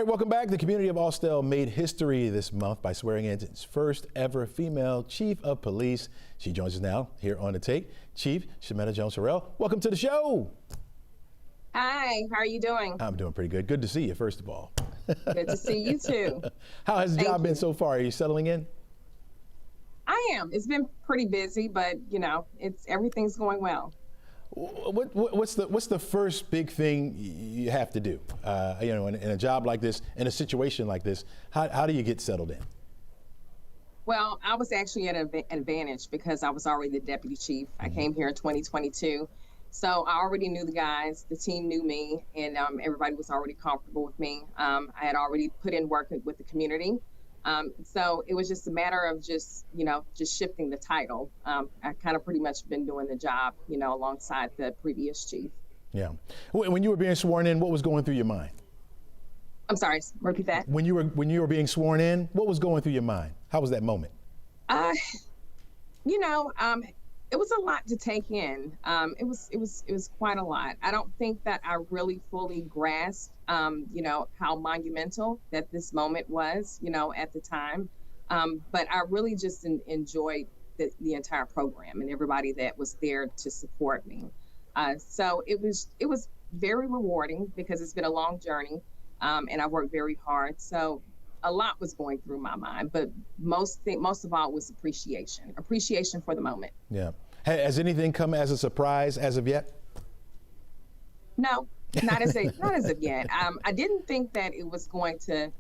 All right, welcome back. The community of Austell made history this month by swearing in its first ever female chief of police. She joins us now here on the tape. Chief Shameta Jones-Harrell, welcome to the show. Hi, how are you doing? I'm doing pretty good. Good to see you, first of all. Good to see you too. How has the job been so far? Are you settling in? I am. It's been pretty busy, but everything's going well. What's the first big thing you have to do? In a job like this, in a situation like this, how do you get settled in? Well, I was actually at an advantage because I was already the deputy chief. I came here in 2022. So I already knew the guys, the team knew me, and everybody was already comfortable with me. I had already put in work with the community. So it was just a matter of just shifting the title. I kind of pretty much been doing the job, alongside the previous chief. Yeah. When you were being sworn in, what was going through your mind? I'm sorry, repeat that. When you were being sworn in, what was going through your mind? How was that moment? It was a lot to take in. It was quite a lot. I don't think that I really fully grasped, how monumental that this moment was, at the time. But I really just enjoyed the entire program and everybody that was there to support me. So it was very rewarding because it's been a long journey, and I worked very hard. So a lot was going through my mind, but most of all was appreciation for the moment. Yeah. Has anything come as a surprise as of yet? No, not as of yet. I didn't think that it was going to,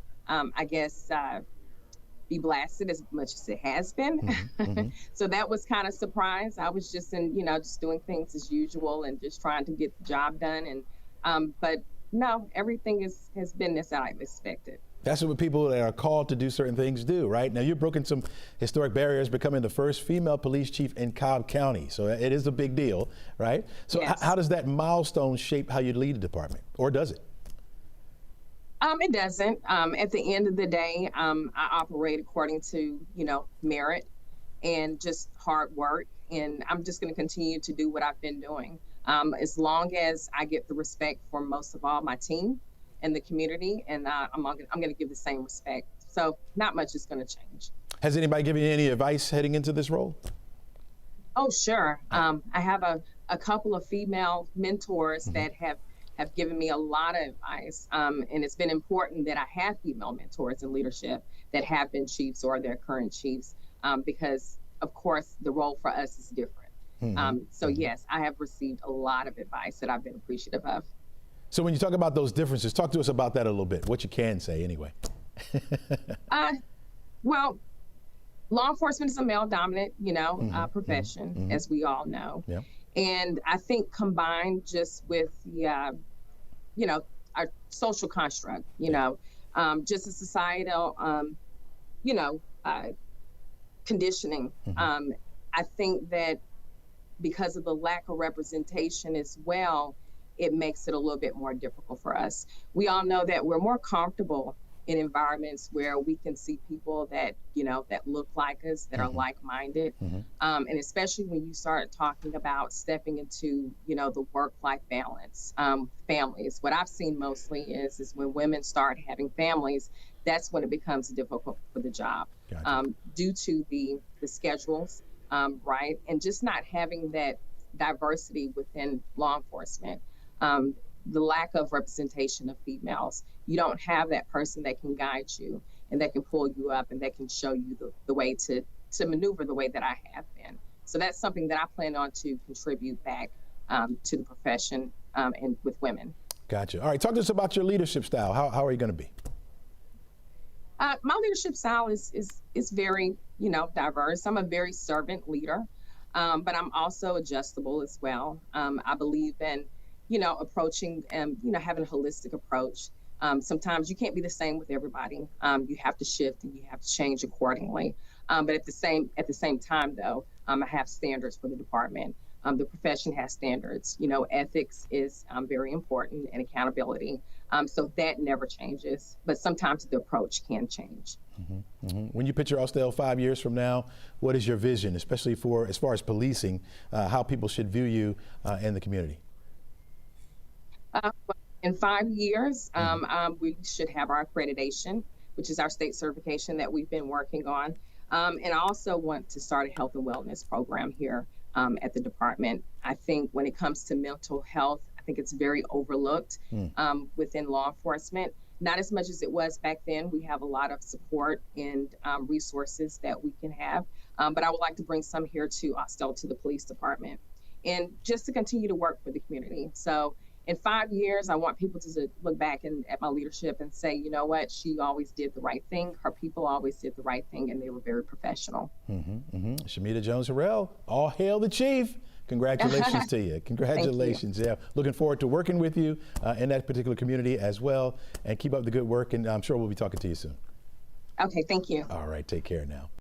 be blasted as much as it has been. Mm-hmm. So that was kind of surprise. I was just just doing things as usual and just trying to get the job done. And but no, everything has been as I expected. That's what people that are called to do certain things do, right? Now, you've broken some historic barriers, becoming the first female police chief in Cobb County. So it is a big deal, right? So yes. How does that milestone shape how you lead a department, or does it? It doesn't. At the end of the day, I operate according to, merit and just hard work. And I'm just going to continue to do what I've been doing. As long as I get the respect for most of all my team and the community, and I'm going to give the same respect. So not much is going to change. Has anybody given you any advice heading into this role? Oh, sure. I have a couple of female mentors that have given me a lot of advice. And it's been important that I have female mentors in leadership that have been chiefs or their current chiefs, because, of course, the role for us is different. So, yes, I have received a lot of advice that I've been appreciative of. So when you talk about those differences, talk to us about that a little bit, what you can say anyway. Well, law enforcement is a male-dominant, profession, as we all know. Yeah. And I think combined just with the, our social construct, just a societal, conditioning. I think that because of the lack of representation as well, it makes it a little bit more difficult for us. We all know that we're more comfortable in environments where we can see people that, that look like us, that are like-minded. And especially when you start talking about stepping into, the work-life balance, families. What I've seen mostly is when women start having families, that's when it becomes difficult for the job. Gotcha. Due to the schedules, right? And just not having that diversity within law enforcement. The lack of representation of females. You don't have that person that can guide you and that can pull you up and that can show you the way to maneuver the way that I have been. So that's something that I plan on to contribute back to the profession and with women. Gotcha. All right, talk to us about your leadership style. How are you going to be? My leadership style is very, diverse. I'm a very servant leader, but I'm also adjustable as well. I believe in approaching and, having a holistic approach. Sometimes you can't be the same with everybody. You have to shift and you have to change accordingly. But at the same time, though, I have standards for the department. The profession has standards. Ethics is very important, and accountability. So that never changes. But sometimes the approach can change. When you picture Austell 5 years from now, what is your vision, especially as far as policing, how people should view you in the community? In 5 years, we should have our accreditation, which is our state certification that we've been working on. And I also want to start a health and wellness program here at the department. I think when it comes to mental health, I think it's very overlooked within law enforcement. Not as much as it was back then. We have a lot of support and resources that we can have. But I would like to bring some here to Austell, to the police department, and just to continue to work for the community. So in 5 years, I want people to look back at my leadership and say, you know what, she always did the right thing. Her people always did the right thing, and they were very professional. Shameta Jones-Harrell, all hail the chief. Congratulations to you. Congratulations. You. Yeah, looking forward to working with you in that particular community as well. And keep up the good work, and I'm sure we'll be talking to you soon. Okay, thank you. All right, take care now.